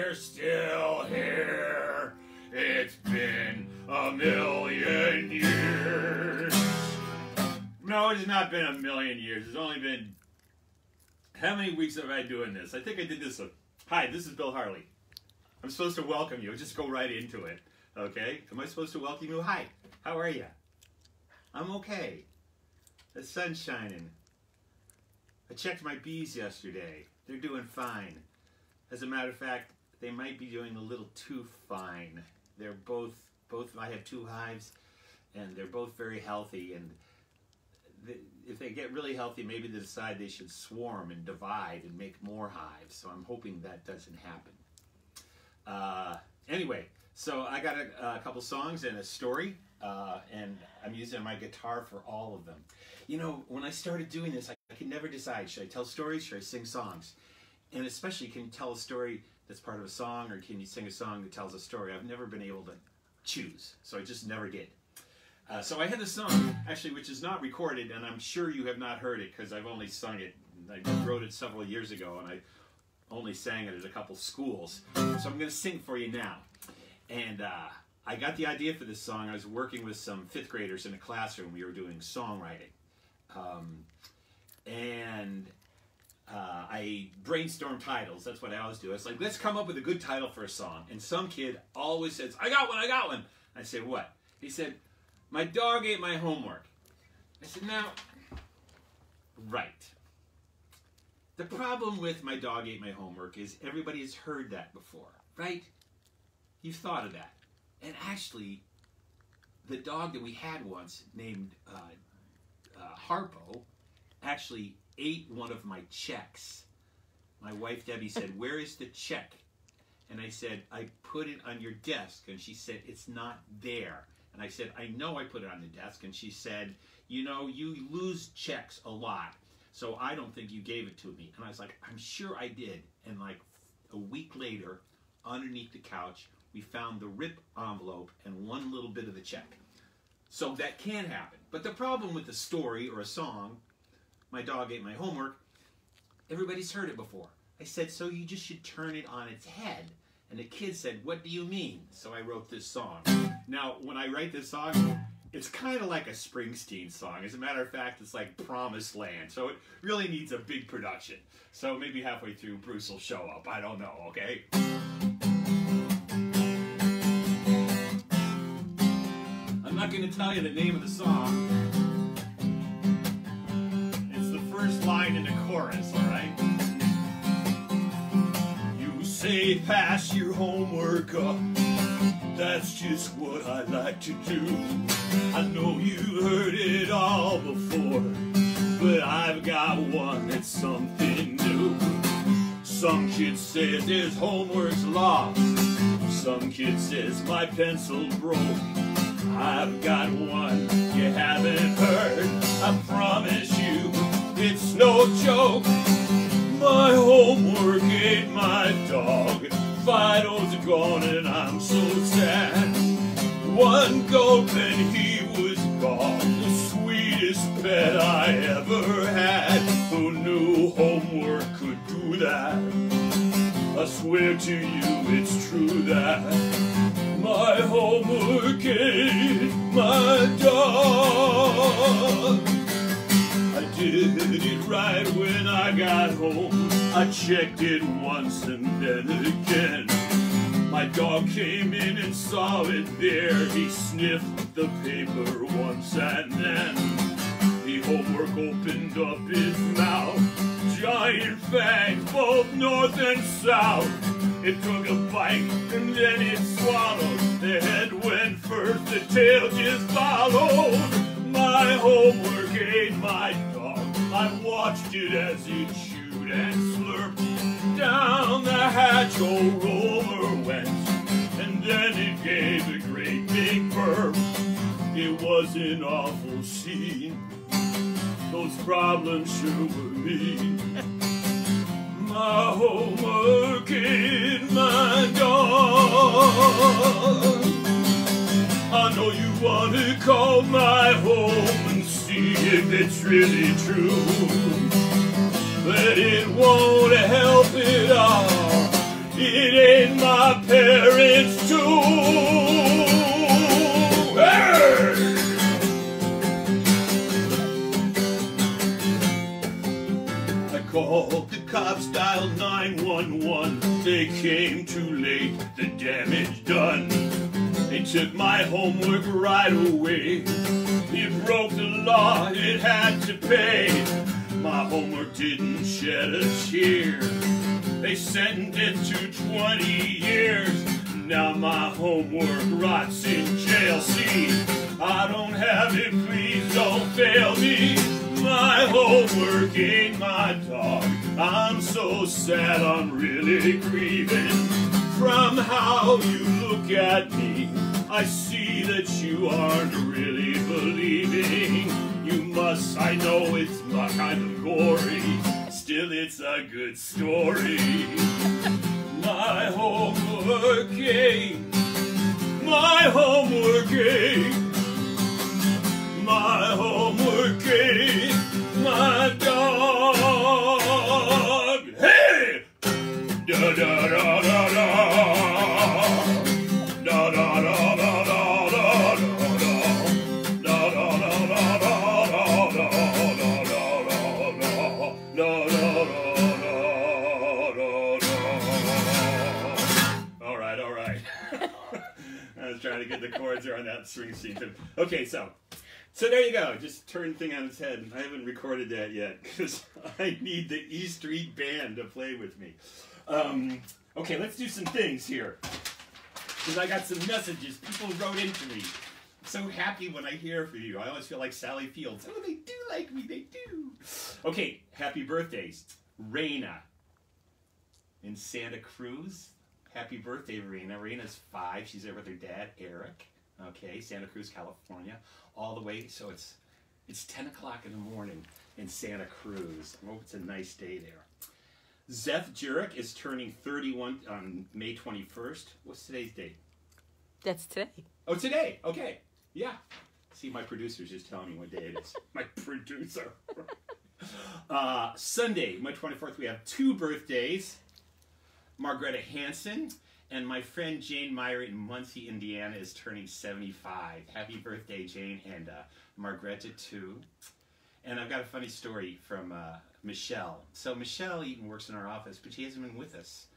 we're still here. It's been a million years. No, it has not been a million years. It's only been... How many weeks have I been doing this? I think I did this. Hi, this is Bill Harley. I'm supposed to welcome you. Just go right into it. Okay? Am I supposed to welcome you? Hi. How are you? I'm okay. The sun's shining. I checked my bees yesterday. They're doing fine. As a matter of fact, they might be doing a little too fine. They're both I have 2 hives, and they're both very healthy, and if they get really healthy, maybe they decide they should swarm and divide and make more hives. So I'm hoping that doesn't happen. Anyway, so I got a couple songs and a story, and I'm using my guitar for all of them. You know, when I started doing this, I could never decide, should I tell stories, should I sing songs? And especially, can you tell a story that's part of a song, or can you sing a song that tells a story? I've never been able to choose, so I just never did. So I had this song, actually, which is not recorded, and I'm sure you have not heard it, because I've only sung it. I wrote it several years ago, and I only sang it at a couple schools. So I'm going to sing for you now. And I got the idea for this song. I was working with some 5th graders in a classroom. We were doing songwriting. I brainstormed titles. That's what I always do. I was like, let's come up with a good title for a song. And some kid always says, I got one. I said, what? He said, my dog ate my homework. I said, now, right. The problem with my dog ate my homework is everybody has heard that before, right? You've thought of that. And actually, the dog that we had once named Harpo actually ate one of my checks. My wife Debbie said, where is the check? And I said, I put it on your desk. And she said, it's not there. And I said, I know I put it on the desk. And she said, you know, you lose checks a lot, so I don't think you gave it to me. And I was like, I'm sure I did. And like a week later, underneath the couch, we found the RIP envelope and one little bit of the check. So that can happen. But the problem with a story or a song, my dog ate my homework, everybody's heard it before. I said, so you just should turn it on its head. And the kid said, what do you mean? So I wrote this song. Now, when I write this song, it's kind of like a Springsteen song. As a matter of fact, it's like Promised Land. So it really needs a big production. So maybe halfway through, Bruce will show up. I don't know, okay? I'm not going to tell you the name of the song. It's the first line in the chorus, all right? Say pass your homework up, that's just what I like to do. I know you heard it all before, but I've got one that's something new. Some kid says his homework's lost, some kid says my pencil broke. I've got one you haven't heard, I promise you it's no joke. My homework ate my dog, Fido's gone and I'm so sad. One gulp and he was gone, the sweetest pet I ever had. Who knew homework could do that? I swear to you it's true that my homework ate my dog. I did it right when I got home. I checked it once and then again. My dog came in and saw it there. He sniffed the paper once and then. The homework opened up his mouth, giant fangs both north and south. It took a bite and then it swallowed. The head went first, the tail just followed. My homework ate my dog. I watched it as it chewed and slurped. Down the hatch old Rover went, and then it gave a great big burp. It was an awful scene. Those problems sure were mean. My homework ate my dog. I know you want to call my home and see if it's really true, but it won't help at all. It ain't parents too. Hey! I called the cops, dialed 911. They came too late, the damage done. They took my homework right away. It broke the law, it had to pay. My homework didn't shed a tear. They sentenced it to 20 years. Now my homework rots in jail. See, I don't have it, please don't fail me. My homework ain't my dog. I'm so sad, I'm really grieving. From how you look at me, I see that you aren't really believing. You must, I know it's kind of gory, still it's a good story. My homework ain't, my homework ain't, my homework ain't my dog. Hey! Da da da da da. Da da da da da da All right. I was trying to get the chords there on that string sequence. Okay, so there you go. Just turn the thing on its head. I haven't recorded that yet because I need the E Street Band to play with me. Okay, let's do some things here. Because I got some messages. People wrote into me. I'm so happy when I hear from you. I always feel like Sally Fields. Oh, they do like me. They do. Okay, happy birthdays. Raina in Santa Cruz. Happy birthday, Raina. Raina's 5. She's there with her dad, Eric. Okay, Santa Cruz, California. All the way, so it's 10 o'clock in the morning in Santa Cruz. I hope it's a nice day there. Zeth Jurek is turning 31 on May 21st. What's today's date? That's today. Oh, today. Okay. Yeah. See, my producer's just telling me what day it is. My producer. Sunday, May 24th, we have 2 birthdays. Margreta Hansen and my friend Jane Meyer in Muncie, Indiana is turning 75. Happy birthday, Jane, and Margreta too. And I've got a funny story from Michelle. So Michelle even works in our office, but she hasn't been with us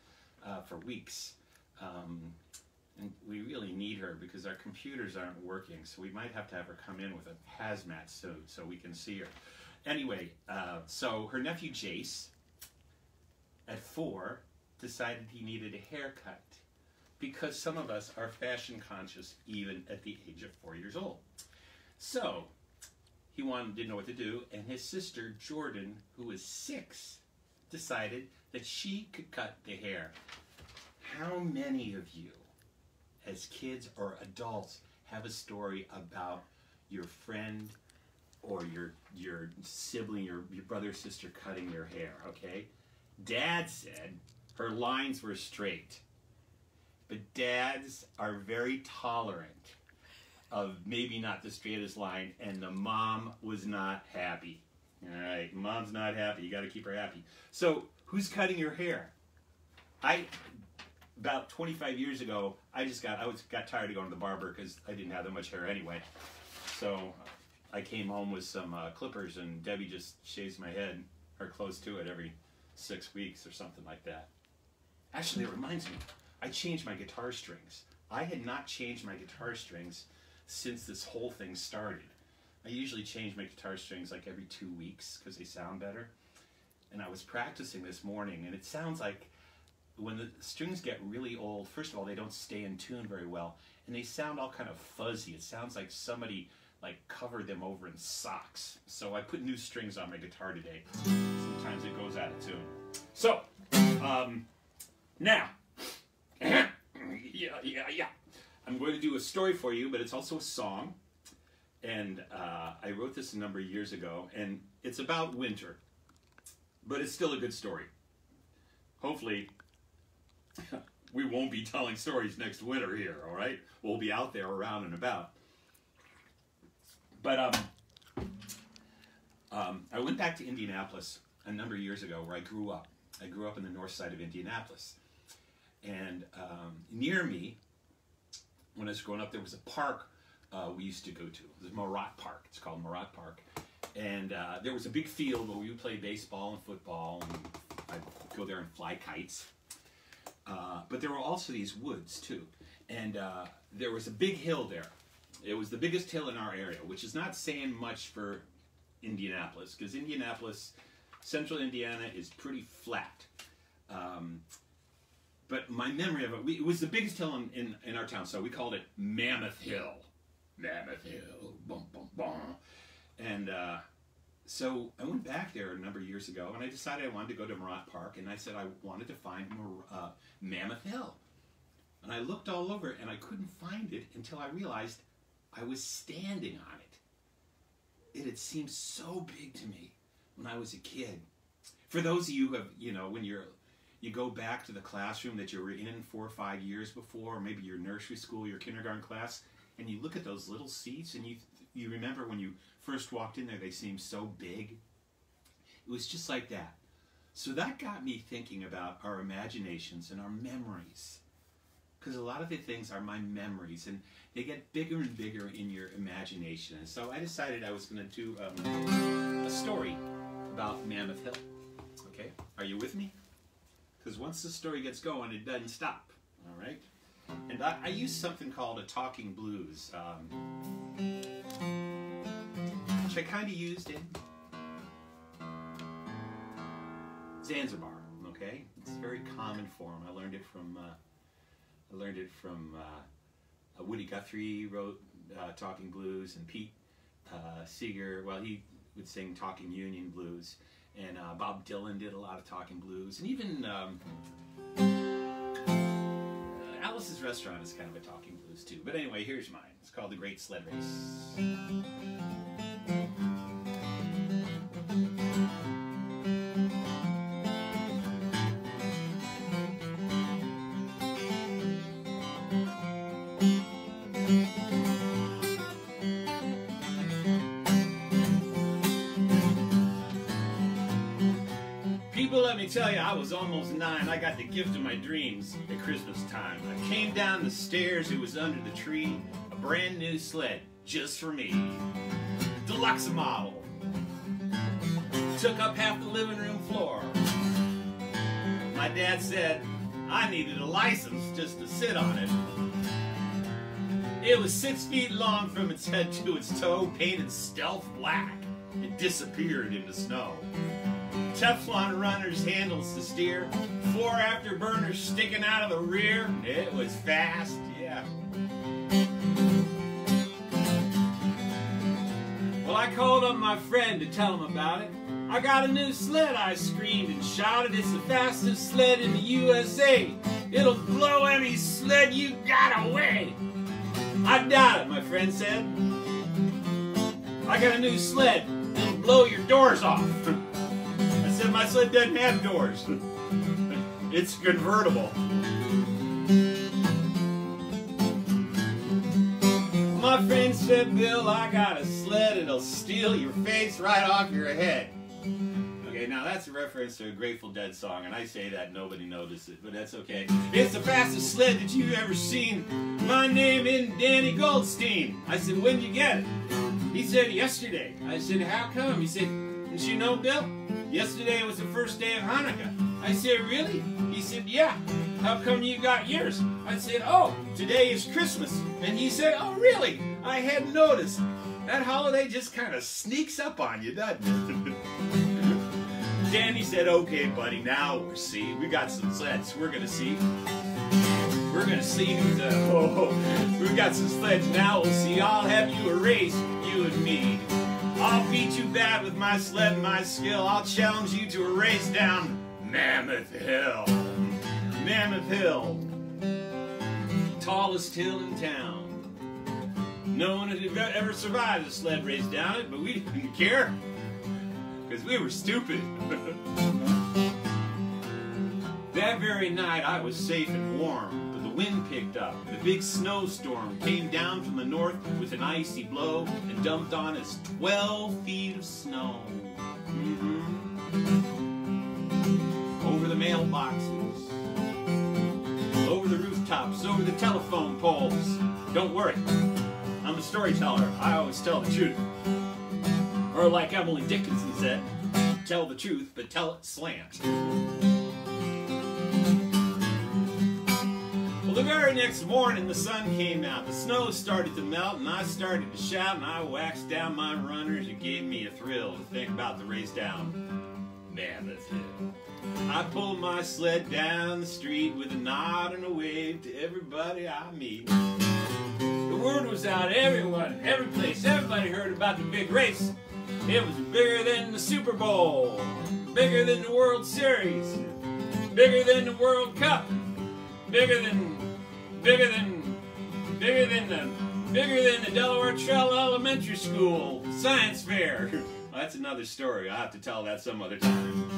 for weeks. And we really need her because our computers aren't working, so we might have to have her come in with a hazmat suit so we can see her. Anyway, so her nephew Jace, at 4, decided he needed a haircut because some of us are fashion conscious even at the age of 4 years old. So he didn't know what to do, and his sister Jordan, who was 6, decided that she could cut the hair. How many of you, as kids or adults, have a story about your friend or your sibling, your brother or sister cutting your hair, okay? Dad said her lines were straight, but dads are very tolerant of maybe not the straightest line, and the mom was not happy. All right, mom's not happy. You got to keep her happy. So who's cutting your hair? About 25 years ago, I got tired of going to the barber because I didn't have that much hair anyway. So I came home with some clippers, and Debbie just shaves my head, or close to it, every 6 weeks or something like that. Actually, it reminds me, I changed my guitar strings. I had not changed my guitar strings since this whole thing started. I usually change my guitar strings like every 2 weeks because they sound better. And I was practicing this morning, and it sounds like when the strings get really old, first of all, they don't stay in tune very well, and they sound all kind of fuzzy. It sounds like somebody covered them over in socks. So I put new strings on my guitar today. Sometimes it goes out of tune. So, now, yeah. I'm going to do a story for you, but it's also a song. And I wrote this a number of years ago, and it's about winter. But it's still a good story. Hopefully, we won't be telling stories next winter here, all right? We'll be out there around and about. But I went back to Indianapolis a number of years ago where I grew up. I grew up in the north side of Indianapolis. And near me, when I was growing up, there was a park we used to go to. It was Marat Park. It's called Marat Park. And there was a big field where we would play baseball and football, and I'd go there and fly kites. But there were also these woods, too. And there was a big hill there. It was the biggest hill in our area, which is not saying much for Indianapolis, because Indianapolis, central Indiana, is pretty flat. But my memory of it, it was the biggest hill in our town, so we called it Mammoth Hill. Mammoth Hill, bum, bum, bum. And so I went back there a number of years ago, and I decided I wanted to go to Marat Park, and I said I wanted to find Mammoth Hill. And I looked all over, and I couldn't find it until I realized I was standing on it. It had seemed so big to me when I was a kid. For those of you who have, you know, when you go back to the classroom that you were in 4 or 5 years before, or maybe your nursery school, your kindergarten class, and you look at those little seats, and you remember when you first walked in there, they seemed so big. It was just like that. So that got me thinking about our imaginations and our memories. Because a lot of the things are my memories, and they get bigger and bigger in your imagination. And so I decided I was going to do a story about Mammoth Hill. Okay, are you with me? Because once the story gets going, it doesn't stop. All right? And I use something called a talking blues, which I kind of used in Zanzibar. Okay, it's a very common form. I learned it from Woody Guthrie wrote talking blues, and Pete Seeger, well, he would sing talking Union blues, and Bob Dylan did a lot of talking blues, and even Alice's Restaurant is kind of a talking blues too. But anyway, here's mine. It's called The Great Sled Race. Let me tell you, I was almost 9. I got the gift of my dreams at Christmas time. I came down the stairs, it was under the tree, a brand new sled just for me. Deluxe model. Took up half the living room floor. My dad said I needed a license just to sit on it. It was 6 feet long from its head to its toe, painted stealth black. It disappeared in the snow. Teflon runners, handles to steer, 4 afterburners sticking out of the rear. It was fast, yeah. Well, I called up my friend to tell him about it. I got a new sled, I screamed and shouted. It's the fastest sled in the USA. It'll blow any sled you got away. I doubt it, my friend said. I got a new sled. It'll blow your doors off. I said, my sled doesn't have doors. It's convertible. My friend said, Bill, I got a sled. It'll steal your face right off your head. Okay, now that's a reference to a Grateful Dead song, and I say that nobody noticed it, but that's okay. It's the fastest sled that you've ever seen. My name is Danny Goldstein. I said, when'd you get it? He said, yesterday. I said, how come? He said, didn't you know, Bill? Yesterday was the first day of Hanukkah. I said, really? He said, yeah. How come you got yours? I said, oh, today is Christmas. And he said, oh, really? I hadn't noticed. That holiday just kind of sneaks up on you, doesn't it? Danny said, okay, buddy, now we'll see. We got some sleds. We're going to see. We're going to see who's we've got some sleds. Now we'll see. I'll have you a race, you and me. I'll beat you bad with my sled and my skill. I'll challenge you to a race down Mammoth Hill. Mammoth Hill. Tallest hill in town. No one had ever survived a sled race down it, but we didn't care. Because we were stupid. That very night I was safe and warm, but the wind picked up. The big snowstorm came down from the north with an icy blow and dumped on us 12 feet of snow. Over the mailboxes, over the telephone poles. Don't worry, I'm a storyteller. I always tell the truth. Or like Emily Dickinson said, tell the truth, but tell it slant. Well, the very next morning, the sun came out. The snow started to melt, and I started to shout, and I waxed down my runners. It gave me a thrill to think about the race down Mammoth Hill. I pulled my sled down the street with a nod and a wave to everybody I meet. The word was out everyone, every place, everybody heard about the big race. It was bigger than the Super Bowl, bigger than the World Series, bigger than the World Cup, bigger than the Delaware Trail Elementary School Science Fair. Well, that's another story. I'll have to tell that some other time.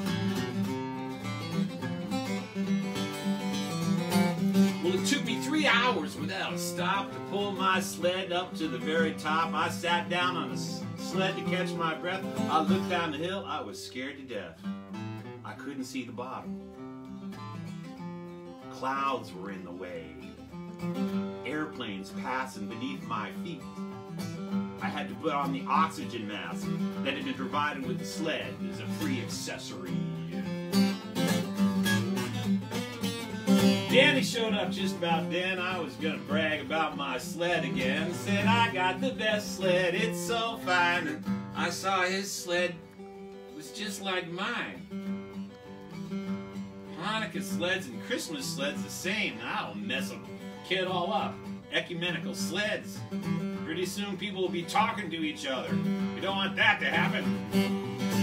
Well, it took me 3 hours without a stop to pull my sled up to the very top. I sat down on a sled to catch my breath. I looked down the hill. I was scared to death. I couldn't see the bottom. Clouds were in the way. Airplanes passing beneath my feet. I had to put on the oxygen mask that had been provided with the sled as a free accessory. Danny showed up just about then. I was gonna brag about my sled again. Said I got the best sled, it's so fine. And I saw his sled was just like mine. Hanukkah sleds and Christmas sleds the same. That'll mess a kid all up. Ecumenical sleds. Pretty soon people will be talking to each other. We don't want that to happen.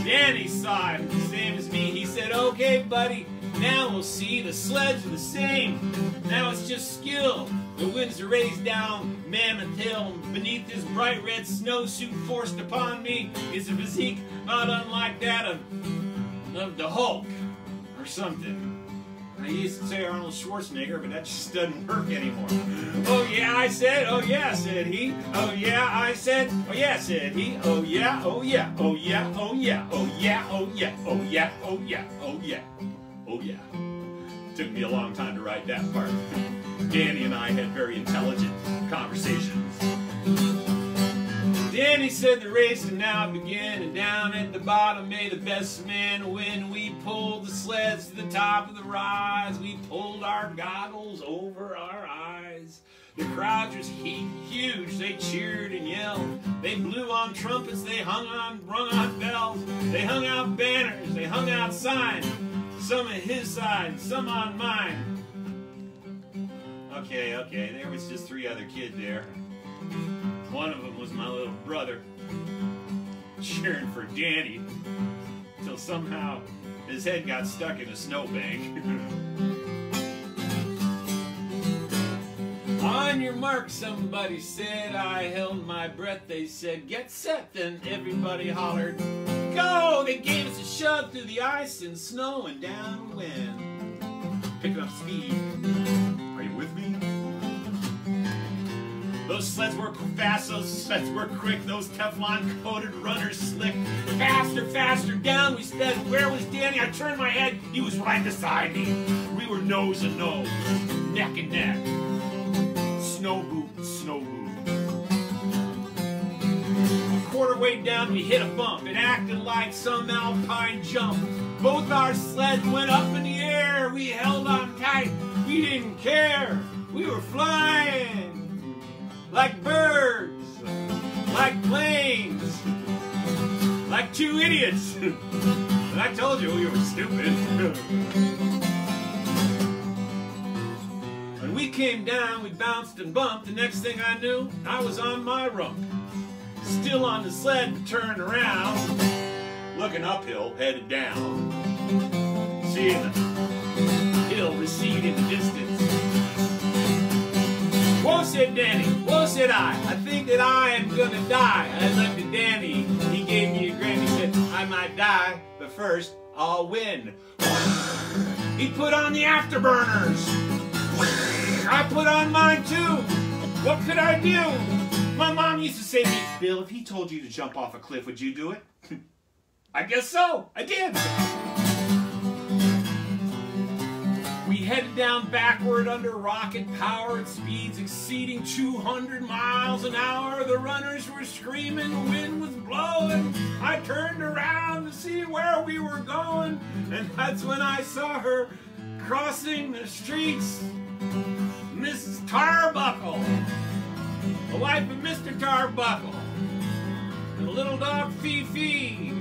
Danny saw it the same as me. He said, okay, buddy, now we'll see the sleds are the same. Now it's just skill. The winds are raised down Mammoth Hill. Beneath this bright red snowsuit forced upon me is a physique not unlike that of the Hulk or something. I used to say Arnold Schwarzenegger, but that just doesn't work anymore. Oh yeah, I said, oh yeah, said he. Oh yeah, I said, oh yeah, said he. Oh yeah, oh yeah, oh yeah, oh yeah, oh yeah, oh yeah, oh yeah, oh yeah, oh yeah, oh yeah. Took me a long time to write that part. Danny and I had very intelligent conversations. Danny said the race had now begun, and down at the bottom may the best man win. We pulled the sleds to the top of the rise. We pulled our goggles over our eyes. The crowd was huge. They cheered and yelled. They blew on trumpets. They rung on bells. They hung out banners. They hung out signs. Some on his side, some on mine. Okay, there was just 3 other kids there. One of them was my little brother, cheering for Danny, until somehow his head got stuck in a snowbank. On your mark, somebody said. I held my breath. They said, get set. Then everybody hollered, go! They gave us a shove through the ice and snow, and down we went, picking up speed. Are you with me? Those sleds were fast, those sleds were quick, those Teflon-coated runners slick. Faster, faster, down we sped. Where was Danny? I turned my head, he was right beside me. We were nose to nose, neck and neck. Snow boot, snow boot. A quarter way down, we hit a bump. It acted like some alpine jump. Both our sleds went up in the air. We held on tight, we didn't care. We were flying. Like birds, like planes, like 2 idiots. And I told you we were stupid. When we came down, we bounced and bumped. The next thing I knew, I was on my rump. Still on the sled, turned around, looking uphill, headed down. Seeing the hill recede in the distance. Whoa, said Danny, whoa, said I think that I am gonna die. I looked at Danny, he gave me a grin, he said, I might die, but first, I'll win. He put on the afterburners. I put on mine too. What could I do? My mom used to say to me, Bill, if he told you to jump off a cliff, would you do it? I guess so, I did. We headed down backward under rocket-powered speeds exceeding 200 miles an hour. The runners were screaming, the wind was blowing. I turned around to see where we were going, and that's when I saw her crossing the streets. Mrs. Tarbuckle, the wife of Mr. Tarbuckle, and the little dog Fifi.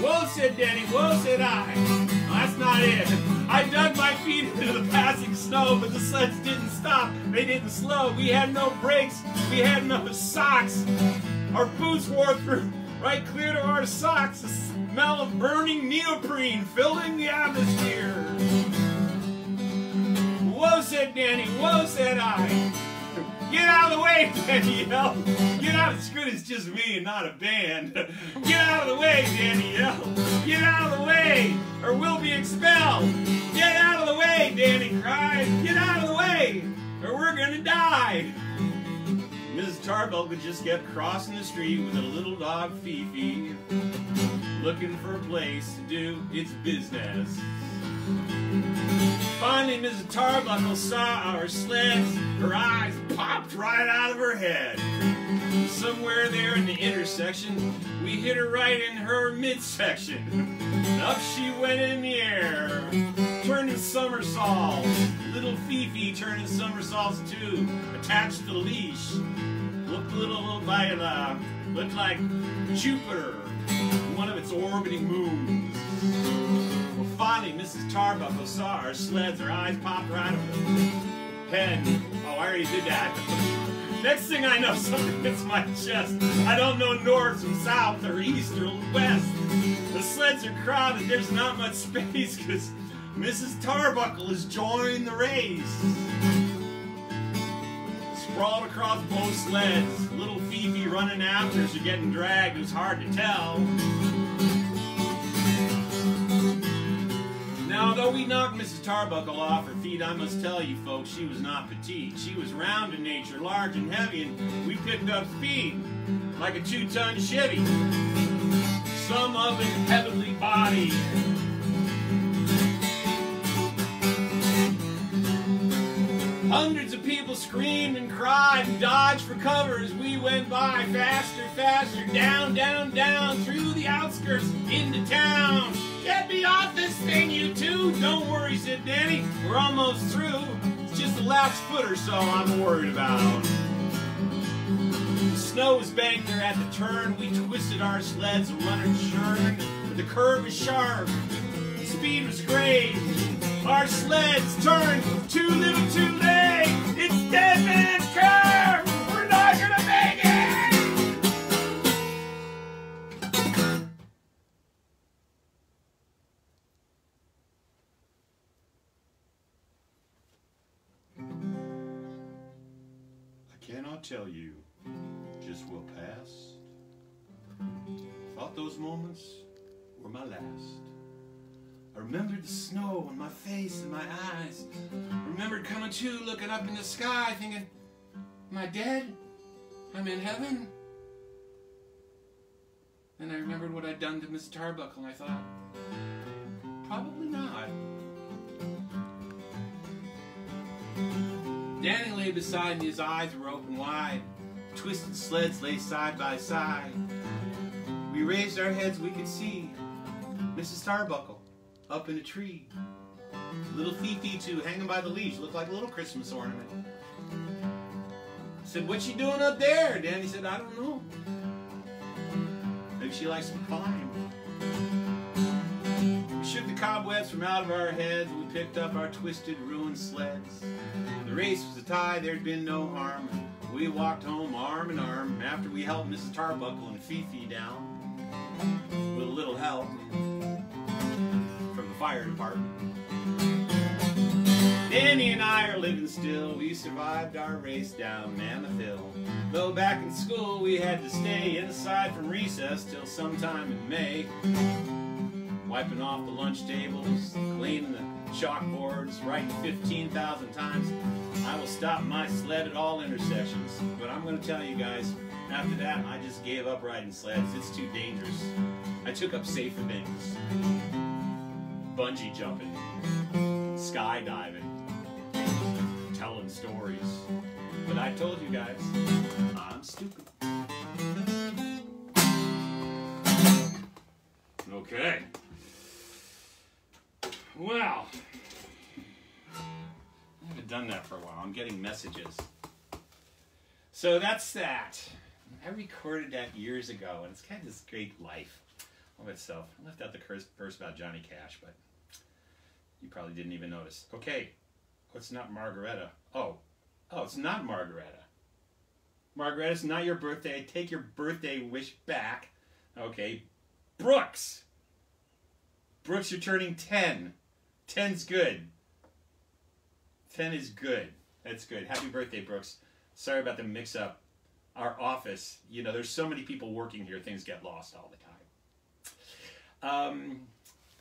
Whoa, said Danny, whoa, said I. No, that's not it. I dug my feet into the passing snow, but the sleds didn't stop. They didn't slow. We had no brakes. We had no socks. Our boots wore through right clear to our socks. The smell of burning neoprene filling the atmosphere. Whoa, said Danny, whoa, said I. Get out of the way, Danny yelled. Get out, it's good, it's just me and not a band. Get out of the way, Danny yelled. Get out of the way, or we'll be expelled. Get out of the way, Danny cried. Get out of the way, or we're gonna die. Mrs. Tarbuckle just kept crossing the street with a little dog Fifi, looking for a place to do its business. Finally, Mrs. Tarbuckle saw our sleds. Her eyes popped right out of her head. Somewhere there in the intersection, we hit her right in her midsection. Up she went in the air, turning somersaults. Little Fifi turning somersaults too, attached to the leash. Looked a little looked like Jupiter, one of its orbiting moons. Finally, Mrs. Tarbuckle saw our sleds. Her eyes popped right over her head. Oh, I already did that. Next thing I know, something hits my chest. I don't know north from south or east or west. The sleds are crowded. There's not much space because Mrs. Tarbuckle has joined the race. Sprawled across both sleds. Little Fifi running after us or getting dragged. It was hard to tell. Now, though we knocked Mrs. Tarbuckle off her feet, I must tell you folks, she was not petite. She was round in nature, large and heavy, and we picked up speed like a 2-ton Chevy. Some of it heavenly body. Hundreds of people screamed and cried and dodged for cover as we went by. Faster, faster, down, down, down, through the outskirts, into town. Get me off this thing, you two! Don't worry, said Danny. We're almost through. It's just the last foot or so I'm worried about. The snow was banked there at the turn. We twisted our sleds, and running churned. But the curve was sharp. The speed was great. Our sleds turned too little too late. It's dead man's curve. We're not gonna make it! I cannot tell you just what passed. Thought those moments were my last. I remembered the snow on my face and my eyes. I remembered coming to, looking up in the sky, thinking, am I dead? I'm in heaven? Then I remembered what I'd done to Miss Tarbuckle, and I thought, probably not. Danny lay beside me, his eyes were open wide. Twisted sleds lay side by side. We raised our heads, we could see Mrs. Tarbuckle up in a tree. Little Fifi too, hanging by the leash, looked like a little Christmas ornament. I said, what's she doing up there? Danny said, I don't know. Maybe she likes to climb. We shook the cobwebs from out of our heads. We picked up our twisted, ruined sleds. The race was a tie, there'd been no harm. We walked home arm in arm after we helped Mrs. Tarbuckle and Fifi down. With a little help from the fire department. Danny and I are living still. We survived our race down Mammoth Hill. Though back in school we had to stay inside from recess till sometime in May. Wiping off the lunch tables, cleaning the chalkboards, writing 15,000 times. I will stop my sled at all intersections. But I'm going to tell you guys, after that I just gave up riding sleds. It's too dangerous. I took up safer things. bungee jumping, skydiving, telling stories. But I told you guys, I'm stupid. Okay. Well, I haven't done that for a while. I'm getting messages. So that's that. I recorded that years ago, and it's kind of this great life of itself. I left out the verse about Johnny Cash, but you probably didn't even notice. Okay, what's not Margaretta? Oh, it's not Margaretta. Margaretta, it's not your birthday. Take your birthday wish back. Okay, Brooks. Brooks, you're turning 10. 10's good. 10 is good. That's good. Happy birthday, Brooks. Sorry about the mix-up. Our office, you know, there's so many people working here, things get lost all the time.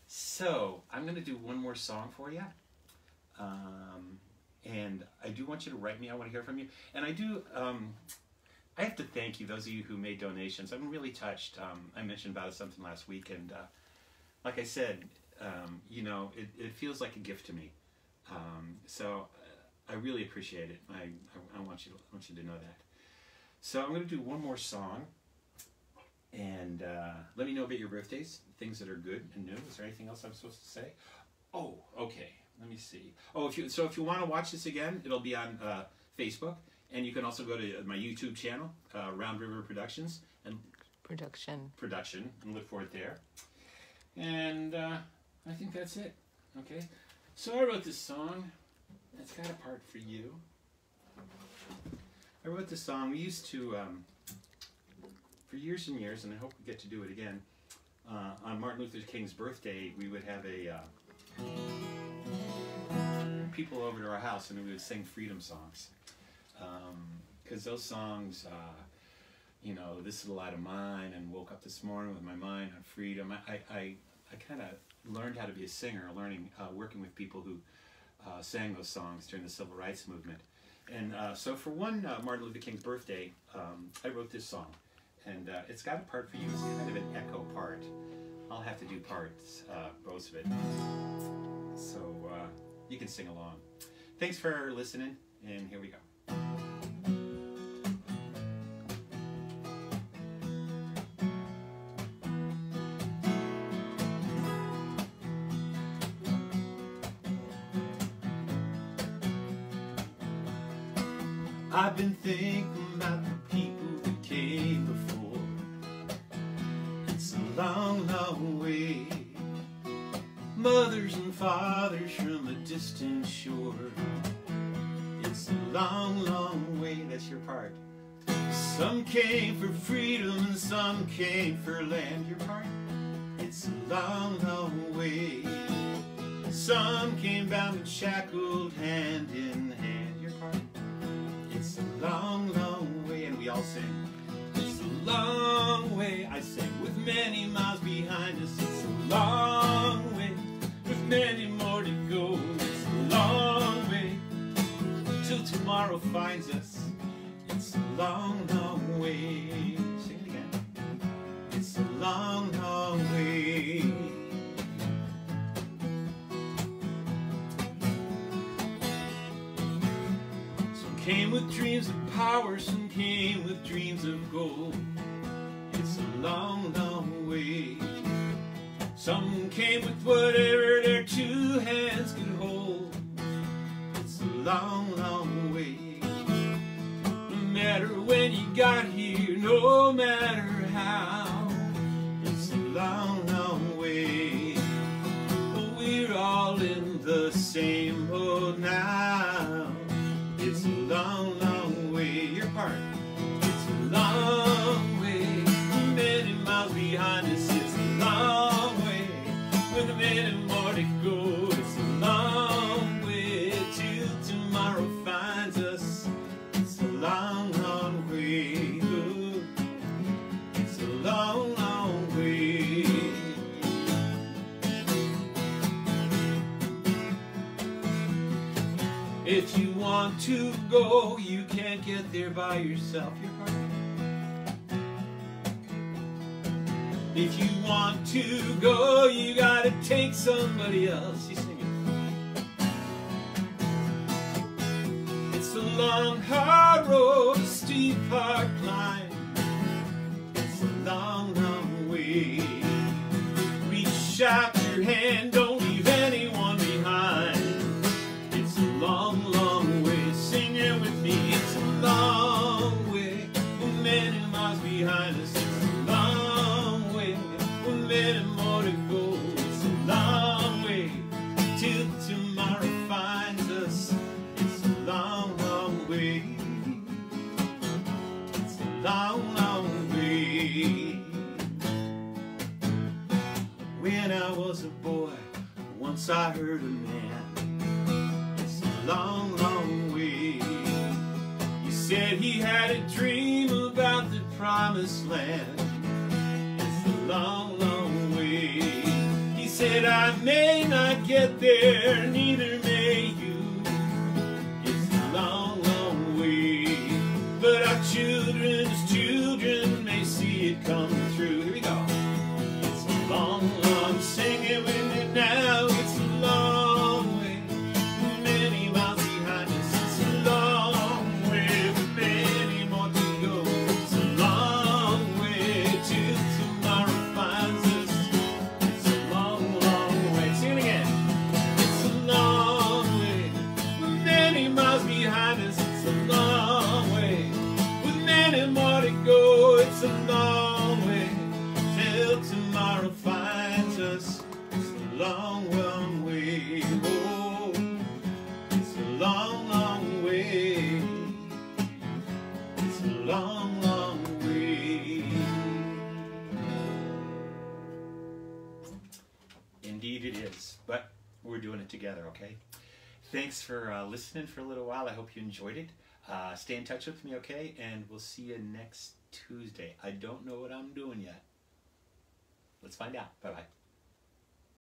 So, I'm going to do one more song for you. And I do want you to write me. I want to hear from you. And I do, I have to thank you, those of you who made donations. I'm really touched. I mentioned about something last week, and like I said, you know, it feels like a gift to me. So I really appreciate it. I want you to know that. So I'm going to do one more song, and let me know about your birthdays, things that are good and new. Is there anything else I'm supposed to say? Oh, okay. Let me see. Oh, if you want to watch this again, it'll be on Facebook, and you can also go to my YouTube channel, Round River Productions and Production, and look for it there. And I think that's it. Okay. So I wrote this song. It's got a part for you. I wrote this song. We used to, for years and years, and I hope we get to do it again, on Martin Luther King's birthday, we would have people over to our house, and we would sing freedom songs. Because those songs, you know, This Little Light of Mine, and Woke Up This Morning with My Mind on Freedom, I kind of learned how to be a singer, working with people who sang those songs during the Civil Rights Movement. And so for one Martin Luther King's birthday, I wrote this song. And it's got a part for you. It's kind of an echo part. I'll have to do parts, both of it. So you can sing along. Thanks for listening, and here we go. I've been thinking about the people that came before. It's a long, long way. Mothers and fathers from a distant shore. It's a long, long way. That's your part. Some came for freedom and some came for land. Your part. It's a long, long way. Some came bound and shackled hand in hand. Your part. It's a long, long way, and we all sing. It's a long way, I sing, with many miles behind us. It's a long way, with many more to go. It's a long way, till tomorrow finds us. It's a long, long way. Sing it again. It's a long, long way. Came with dreams of power, some came with dreams of gold. It's a long, long way. Some came with whatever their two hands could hold. It's a long, long way. No matter when you got here, no matter how. It's a long, long way. But we're all in the same boat now. It's a long, long way, your part. It's a long way, many miles behind us. It's a long way, with many more to go. It's a long way, till tomorrow finds us. It's a long, long way. It's a long, long way. If you want to go, you can't get there by yourself. Your part. If you want to go, you gotta take somebody else. You sing it. It's a long, hard road, a steep, hard climb. It's a long, long way. Reach out your hand, don't leave anyone behind. It's a long, long way. Sing it with me. It's a long way, many miles behind us. It's a long way, many more to go. It's a long way till tomorrow finds us. It's a long, long way. It's a long, long way. When I was a boy, once I heard a man. It's a long, long way. He said he had a dream about the promised land. It's a long, long way. He said, I may not get there, neither may you. It's a long, long way. But our children's children may see it come through. Here we go. It's a long, long, sing it with me now. It's a long way, many miles behind us. It's a long way, with many more to go. It's a long way till tomorrow finds us. It's a long, long way. Sing it again. It's a long way, with many miles behind us. It's a long way, with many more to go. It's a long way till tomorrow finds us. It's a long, long way. Oh, it's a long, long way. It's a long, long way. Indeed it is. But we're doing it together, okay? Thanks for listening for a little while. I hope you enjoyed it. Stay in touch with me, okay? And we'll see you next Tuesday. I don't know what I'm doing yet. Let's find out. Bye-bye.